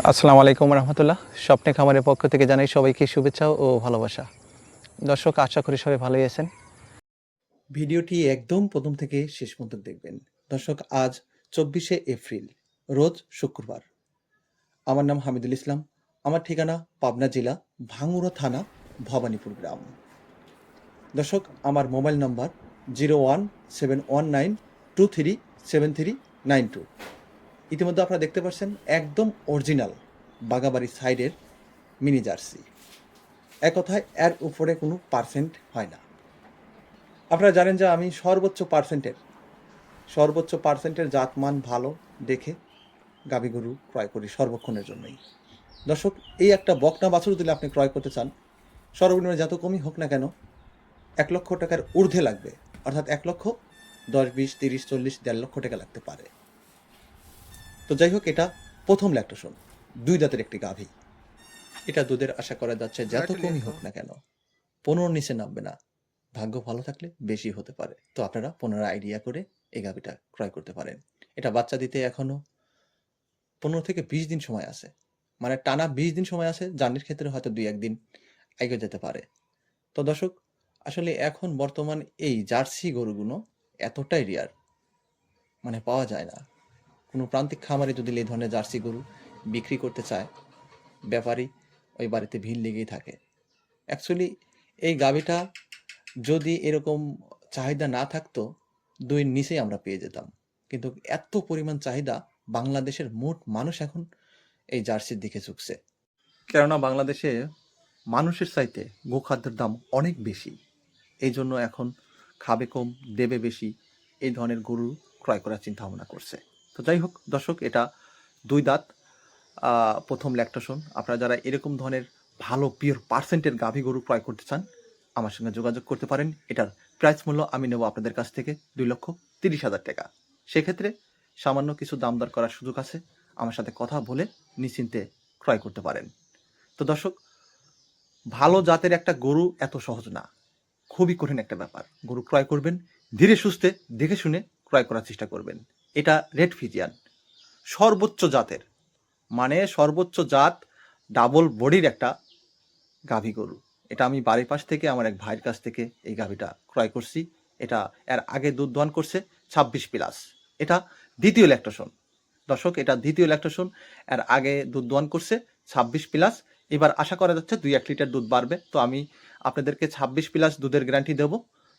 আসসালামু আলাইকুম রহমতুল্লাহ। স্বপ্নে খামারের পক্ষ থেকে জানাই সবাইকে শুভেচ্ছা ও ভালোবাসা। দর্শক, আশা করি সবাই ভালোই আছেন। ভিডিওটি একদম প্রথম থেকে শেষ পর্যন্ত দেখবেন। দর্শক, আজ 24শে এপ্রিল, রোজ শুক্রবার। আমার নাম হামিদুল ইসলাম। আমার ঠিকানা পাবনা জেলা ভাঙ্গুড়া থানা ভবানীপুর গ্রাম। দর্শক, আমার মোবাইল নম্বর 017192373992। ইতিমধ্যে আপনারা দেখতে পাচ্ছেন একদম অরিজিনাল বাগাবাড়ি সাইডের মিনি জার্সি। এক কথায় এর উপরে কোনো পার্সেন্ট হয় না। আপনারা জানেন যে আমি সর্বোচ্চ পার্সেন্টের জাতমান ভালো দেখে গাভী গরু ক্রয় করি সর্বক্ষণের জন্যই। দর্শক, এই একটা বকনা বাছুর দিলে আপনি ক্রয় করতে চান, সর্বনিম্ন যত কমই হোক না কেন 1,00,000 টাকার ঊর্ধ্বে লাগবে, অর্থাৎ 1,10,000, 20, 30, 40, 1,50,000 টাকা লাগতে পারে। তো যাই হোক, এটা প্রথম ল্যাকটেশন, 2 দাঁতের একটি গাভী। এটা দুধের আশা করা যাচ্ছে যত কমই হোক না কেন 15 নিচে নামবে না। ভাগ্য ভালো থাকলে বেশি হতে পারে। তো আপনারা 15 আইডিয়া করে এই গাভীটা ক্রয় করতে পারেন। এটা বাচ্চা দিতে এখনো 15 থেকে 20 দিন সময় আছে। মানে টানা 20 দিন সময় আছে। জার্নির ক্ষেত্রে হয়তো 2-1 দিন এগিয়ে যেতে পারে। তো দর্শক, আসলে এখন বর্তমান এই জার্সি গরুগুলো এতটাই রেয়ার, মানে পাওয়া যায় না। কোনো প্রান্তিক খামারে যদি এই ধরনের জার্সি গরু বিক্রি করতে চায়, ব্যাপারী ওই বাড়িতে ভিড় লেগেই থাকে। অ্যাকচুয়ালি এই গাভীটা যদি এরকম চাহিদা না থাকতো, 2-এর নিচেই আমরা পেয়ে যেতাম। কিন্তু এত পরিমাণ চাহিদা, বাংলাদেশের মোট মানুষ এখন এই জার্সির দিকে ঝুঁকছে। কেননা বাংলাদেশে মানুষের চাইতে গোখাদ্যের দাম অনেক বেশি। এই জন্য এখন খাবে কম, দেবে বেশি, এই ধরনের গরু ক্রয় করার চিন্তা ভাবনা করছে। তো যাই হোক দর্শক, এটা 2 দাঁত, প্রথম ল্যাকটেশন। আপনারা যারা এরকম ধরনের ভালো পিওর পার্সেন্টের গাভী গরু ক্রয় করতে চান, আমার সঙ্গে যোগাযোগ করতে পারেন। এটার প্রাইস মূল্য আমি নেব আপনাদের কাছ থেকে 2,30,000 টাকা। সেক্ষেত্রে সামান্য কিছু দাম দর করার সুযোগ আছে। আমার সাথে কথা বলে নিশ্চিন্তে ক্রয় করতে পারেন। তো দর্শক, ভালো জাতের একটা গরু এত সহজ না, খুবই কঠিন একটা ব্যাপার। গরু ক্রয় করবেন, ধীরে সুস্থে দেখে শুনে ক্রয় করার চেষ্টা করবেন। এটা রেড ফিজিয়ান, সর্বোচ্চ জাতের, মানে সর্বোচ্চ জাত, ডাবল বডির একটা গাভী গরু। এটা আমি বাড়ির পাশ থেকে আমার এক ভাইয়ের কাছ থেকে এই গাভীটা ক্রয় করছি। এটা এর আগে দুধ দোয়ান করছে 26+। এটা দ্বিতীয় ল্যাকটেশন। দর্শক, এটা দ্বিতীয় ল্যাকটেশন। এর আগে দুধ দোয়ান করছে 26+। এবার আশা করা যাচ্ছে 2-1 লিটার দুধ বাড়বে। তো আমি আপনাদেরকে 26+ দুধের গ্যারান্টি দেব।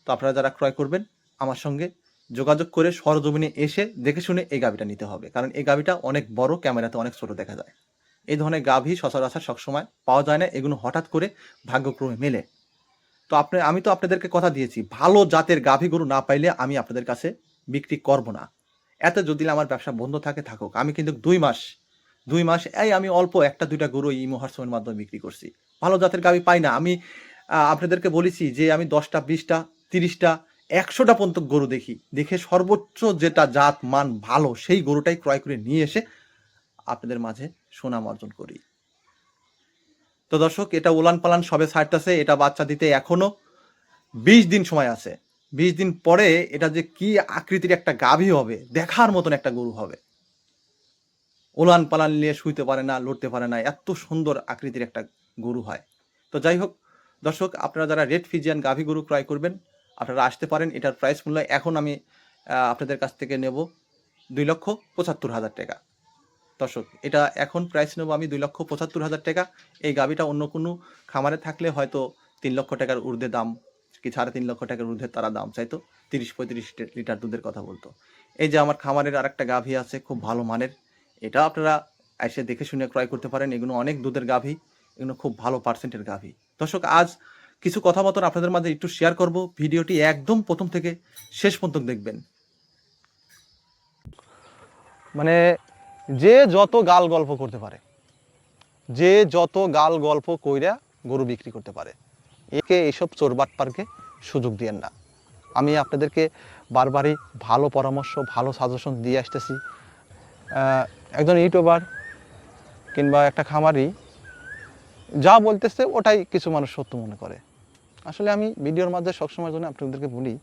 তো আপনারা যারা ক্রয় করবেন, আমার সঙ্গে যোগাযোগ করে সরজমিনে এসে দেখে শুনে এই গাভীটা নিতে হবে। কারণ এই গাভীটা অনেক বড়, ক্যামেরাতে অনেক ছোট দেখা যায়। এই ধরনের গাভী সচরাচর সবসময় পাওয়া যায় না, এগুলো হঠাৎ করে ভাগ্যক্রমে মেলে। তো আমি তো আপনাদেরকে কথা দিয়েছি, ভালো জাতের গাভী গরু না পাইলে আমি আপনাদের কাছে বিক্রি করব না। এতে যদি আমার ব্যবসা বন্ধ থাকে থাকুক, আমি কিন্তু 2 মাস এই আমি অল্প 1-2টা গরু এই হোয়াটসঅ্যাপের মাধ্যমে বিক্রি করছি। ভালো জাতের গাভী পাই না। আমি আপনাদেরকে বলেছি যে আমি 10টা, 20টা, 30টা, 100টা পর্যন্ত গরু দেখে সর্বোচ্চ যেটা জাত মান ভালো সেই গরুটাই ক্রয় করে নিয়ে এসে আপনাদের মাঝে সুনাম অর্জন করি। তো দর্শক, এটা উলান পালান সবে ছাড়তেছে। এটা বাচ্চা দিতে এখনো 20 দিন সময় আছে। 20 দিন পরে এটা যে কি আকৃতির একটা গাভী হবে, দেখার মতন একটা গরু হবে। উলান পালান নিয়ে শুইতে পারে না, লড়তে পারে না, এত সুন্দর আকৃতির একটা গরু হয়। তো যাই হোক দর্শক, আপনারা যারা রেড ফিজিয়ান গাভী গরু ক্রয় করবেন, আপনারা আসতে পারেন। এটার প্রাইস মূল্য এখন আমি আপনাদের কাছ থেকে নেব 2,75,000 টাকা। দর্শক, এটা এখন প্রাইস নেব আমি 2,75,000 টাকা। এই গাভীটা অন্য কোনো খামারে থাকলে হয়তো 3 লক্ষ টাকার ঊর্ধ্বে দাম, কি 3.5 লক্ষ টাকার ঊর্ধ্বে তারা দাম চাইতো, 30-35 লিটার দুধের কথা বলতো। এই যে আমার খামারের আরেকটা গাভী আছে খুব ভালো মানের, এটা আপনারা এসে দেখে শুনে ক্রয় করতে পারেন। এগুলো অনেক দুধের গাভী, এগুলো খুব ভালো পার্সেন্টের গাভী। দর্শক, আজ কিছু কথা মতন আপনাদের মাঝে একটু শেয়ার করব। ভিডিওটি একদম প্রথম থেকে শেষ পর্যন্ত দেখবেন। মানে যে যত গাল গল্প করতে পারে, যে যত গাল গল্প কইরা গরু বিক্রি করতে পারে, একে এইসব চোরবাটপারকে সুযোগ দিয়েন না। আমি আপনাদেরকে বারবারই ভালো পরামর্শ, ভালো সাজেশন দিয়ে আসতেছি। একজন ইউটিউবার কিংবা একটা খামারি যা বলতেছে ওটাই কিছু মানুষ সত্য মনে করে। আসলে আমি ভিডিওর মাঝে সবসময়ের জন্য আপনাদেরকে বলি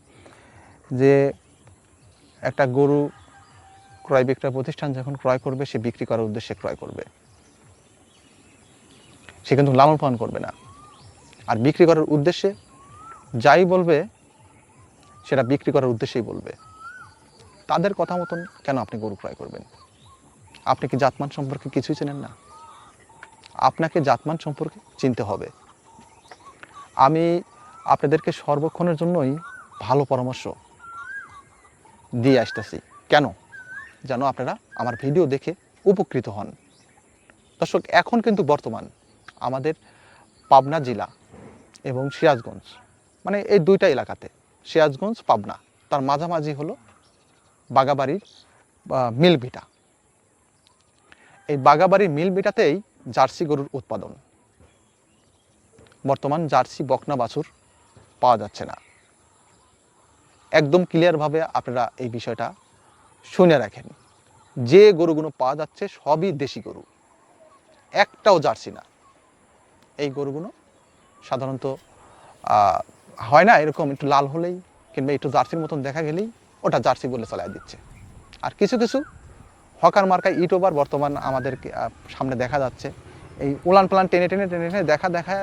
যে একটা গরু ক্রয় বিক্রয় প্রতিষ্ঠান যখন ক্রয় করবে, সে বিক্রি করার উদ্দেশ্যে ক্রয় করবে। সে কিন্তু লালন পালন করবে না। আর বিক্রি করার উদ্দেশ্যে যাই বলবে সেটা বিক্রি করার উদ্দেশ্যেই বলবে। তাদের কথা মতন কেন আপনি গরু ক্রয় করবেন? আপনি কি জাতমান সম্পর্কে কিছুই চেনেন না? আপনাকে জাতমান সম্পর্কে চিনতে হবে। আমি আপনাদেরকে সর্বক্ষণের জন্যই ভালো পরামর্শ দিয়ে আসতেছি। কেন? যেন আপনারা আমার ভিডিও দেখে উপকৃত হন। দর্শক, এখন কিন্তু বর্তমান আমাদের পাবনা জেলা এবং সিরাজগঞ্জ, মানে এই দুইটা এলাকাতে, সিরাজগঞ্জ পাবনা, তার মাঝামাঝি হলো বাগাবাড়ির মিলভিটা। এই বাগাবাড়ির মিলভিটাতেই জার্সি গরুর উৎপাদন। বর্তমান জার্সি বকনা বাছুর পাওয়া যাচ্ছে না। একদম ক্লিয়ারভাবে আপনারা এই বিষয়টা শুনে রাখেন। যে গরুগুলো পাওয়া যাচ্ছে সবই দেশি গরু, একটাও জার্সি না। এই গরুগুলো সাধারণত হয় না এরকম একটু লাল হলেই কিংবা একটু জার্সির মতন দেখা গেলেই ওটা জার্সি বলে চালাই দিচ্ছে। আর কিছু কিছু হকার মার্কা ইউটিউবার বর্তমান আমাদের সামনে দেখা যাচ্ছে, এই উলান পালান টেনে টেনে টেনে টেনে দেখা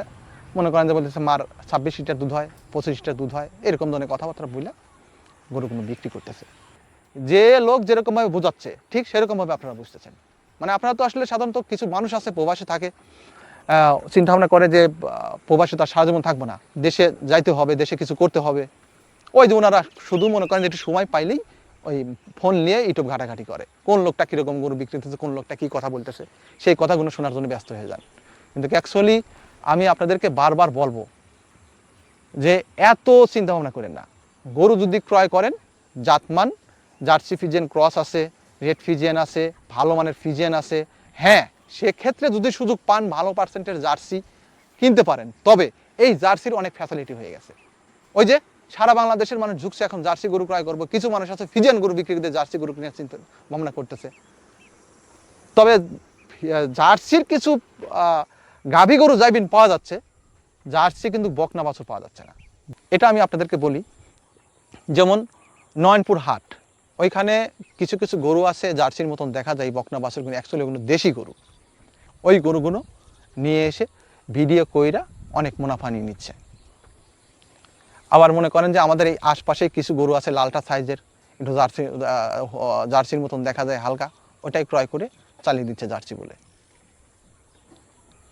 মনে করেন যে বলতেছে মার 26 লিটার দুধ হয়, 25 লিটার দুধ হয়, এরকম ধরনের কথাবার্তা বলে গরুগুলো বিক্রি করতেছে। যে লোক যেরকমভাবে বোঝাচ্ছে ঠিক সেরকমভাবে আপনারা বুঝতেছেন। মানে আপনারা তো আসলে সাধারণত কিছু মানুষ আছে প্রবাসে থাকে, চিন্তা ভাবনা করে যে প্রবাসে তার সারা জীবন থাকবো না, দেশে যাইতে হবে, দেশে কিছু করতে হবে। ওই যে ওনারা শুধু মনে করেন যে একটু সময় পাইলেই ওই ফোন নিয়ে ইউটিউব ঘাটাঘাটি করে, কোন লোকটা কীরকম গরু বিক্রি করতেছে, কোন লোকটা কী কথা বলতেছে, সেই কথাগুলো শোনার জন্য ব্যস্ত হয়ে যান। কিন্তু অ্যাকচুয়ালি আমি আপনাদেরকে বারবার বলবো যে এত চিন্তা ভাবনা করেন না। গরু যদি ক্রয় করেন, জাতমান জার্সি ফিজিয়ান ক্রস আছে, রেড ফিজিয়ান আছে, ভালো মানের ফিজিয়ান আছে। হ্যাঁ, সেক্ষেত্রে যদি সুযোগ পান ভালো পার্সেন্টের জার্সি কিনতে পারেন। তবে এই জার্সির অনেক ফ্যাসিলিটি হয়ে গেছে। ওই যে সারা বাংলাদেশের মানুষ ঝুঁকছে এখন জার্সি গরু ক্রয় করবো, কিছু মানুষ আছে ফিজিয়ান গরু বিক্রি করে জার্সি গরু কেনার চিন্তা ভাবনা করতেছে। তবে জার্সির কিছু গাভী গরু যাইবিন পাওয়া যাচ্ছে, জার্সি কিন্তু বকনা বাছুর পাওয়া যাচ্ছে না। এটা আমি আপনাদেরকে বলি, যেমন নয়নপুর হাট, ওইখানে কিছু কিছু গরু আছে জার্সির মতন দেখা যায়, বকনা বাছুরগুলো অ্যাকচুয়ালি ওগুলো দেশি গরু। ওই গরুগুলো নিয়ে এসে ভিডিও কইরা অনেক মুনাফা নিয়ে নিচ্ছে। আবার মনে করেন যে আমাদের এই আশপাশে কিছু গরু আছে লালটা সাইজের, একটু জার্সির মতন দেখা যায় হালকা, ওটাই ক্রয় করে চালিয়ে দিচ্ছে জার্সি বলে।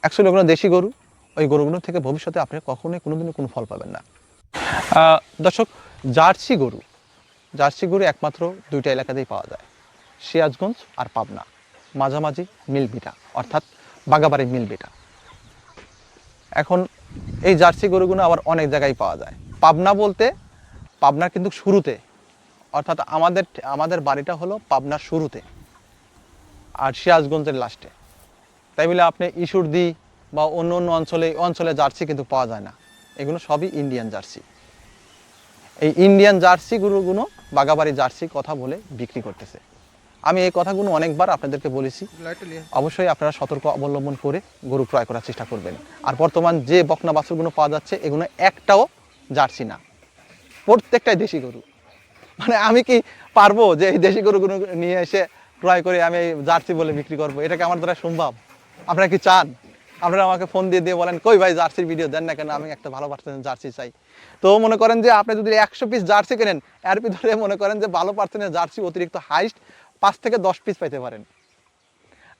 অ্যাকচুয়ালি ওগুলো দেশি গরু, ওই গরুগুলো থেকে ভবিষ্যতে আপনি কখনোই কোনোদিনও কোনো ফল পাবেন না। দর্শক, জার্সি গরু একমাত্র দুইটা এলাকাতেই পাওয়া যায়, সিরাজগঞ্জ আর পাবনা, মাঝামাঝি মিলভিটা অর্থাৎ বাগাবাড়ি মিলভিটা। এখন এই জার্সি গরুগুলো আবার অনেক জায়গায় পাওয়া যায়। পাবনা বলতে পাবনার কিন্তু শুরুতে, অর্থাৎ আমাদের বাড়িটা হলো পাবনার শুরুতে আর সিরাজগঞ্জের লাস্টে। তাই বলে আপনি ঈশ্বরদী বা অন্য অন্য অঞ্চলে জার্সি কিন্তু পাওয়া যায় না। এগুলো সবই ইন্ডিয়ান জার্সি। এই ইন্ডিয়ান জার্সি গরুগুলো বাগাবাড়ি জার্সি কথা বলে বিক্রি করতেছে। আমি এই কথাগুলো অনেকবার আপনাদেরকে বলেছি, অবশ্যই আপনারা সতর্ক অবলম্বন করে গরু ক্রয় করার চেষ্টা করবেন। আর বর্তমান যে বকনা বাছুরগুলো পাওয়া যাচ্ছে এগুলো একটাও জার্সি না, প্রত্যেকটাই দেশি গরু। মানে আমি কি পারবো যে এই দেশি গরুগুলো নিয়ে এসে ক্রয় করে আমি জার্সি বলে বিক্রি করবো? এটা কি আমার দ্বারা সম্ভব? আপনারা কি চান? আপনারা আমাকে ফোন দিয়ে বলেন, কই ভাই জার্সির ভিডিও দেন না কেন, আমি একটা ভালো পার্সেন্টের জার্সি চাই। তো মনে করেন যে আপনি যদি 100 পিস জার্সি কেনেন, এর ভিতরে মনে করেন যে ভালো পার্সেন্টের জার্সি অতিরিক্ত হাইস্ট 5 থেকে 10 পিস পাইতে পারেন।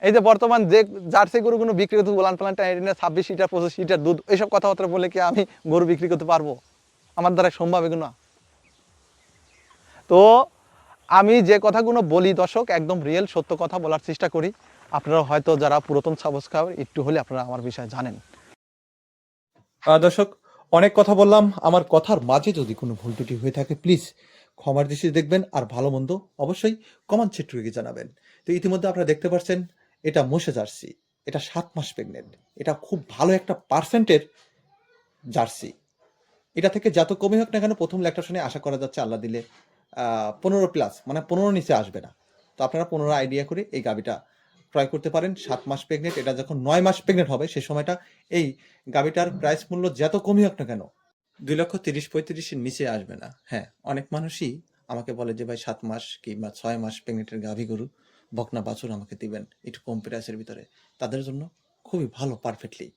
এই যে বর্তমান যে জার্সি গরুগুলো বিক্রি করতে উলান পালান 26 লিটার 25 লিটার দুধ, এইসব কথাবার্তা বলে কি আমি গরু বিক্রি করতে পারবো? আমার দ্বারা সম্ভব এগুলো? তো আমি যে কথাগুলো বলি দর্শক, একদম রিয়েল সত্য কথা বলার চেষ্টা করি। আপনারা হয়তো যারা পুরাতন সাবস্ক্রাইবার একটু হলে আপনারা আমার বিষয়ে জানেন। দর্শক, অনেক কথা বললাম, আমার কথার মাঝে যদি কোনো ভুল ত্রুটি হয়ে থাকে প্লিজ ক্ষমার দৃষ্টিতে দেখবেন, আর ভালো মন্দ অবশ্যই কমেন্ট সেক্টরে গিয়ে জানাবেন। তো ইতিমধ্যে আপনারা দেখতে পাচ্ছেন এটা মোষে জার্সি, এটা 7 মাস প্রেগনেন্ট, এটা খুব ভালো একটা পার্সেন্টের জার্সি। এটা থেকে যত কমই হোক না কেন প্রথম ল্যাকটেশনে আশা করা যাচ্ছে আল্লাহ দিলে 15 প্লাস, মানে 15 নিচে আসবে না। তো আপনারা 15 আইডিয়া করে এই গাভিটা ক্রয় করতে পারেন। 7 মাস প্রেগনেন্ট, এটা যখন 9 মাস প্রেগনেন্ট হবে সে সময়টা এই গাভিটার প্রাইস মূল্য যত কমই হোক না কেন 2,30,35,000-এর নিচে আসবে না। হ্যাঁ, অনেক মানুষই আমাকে বলে যে ভাই 7 মাস কিংবা 6 মাস প্রেগনেন্টের গাভী গরু বকনা বাছুর আমাকে দিবেন একটু কম প্রাইসের ভিতরে। তাদের জন্য খুবই ভালো, পারফেক্টলি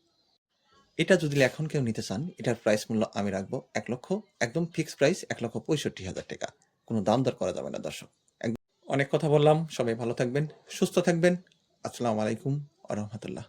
এটা যদি এখন কেউ নিতে চান, এটার প্রাইস মূল্য আমি রাখবো 1 লক্ষ, একদম ফিক্সড প্রাইস 1,65,000 টাকা। কোনো দাম দর করা যাবে না দর্শক। অনেক কথা বললাম, সবাই ভালো থাকবেন, সুস্থ থাকবেন। আসসালামু আলাইকুম ওয়া রাহমাতুল্লাহ।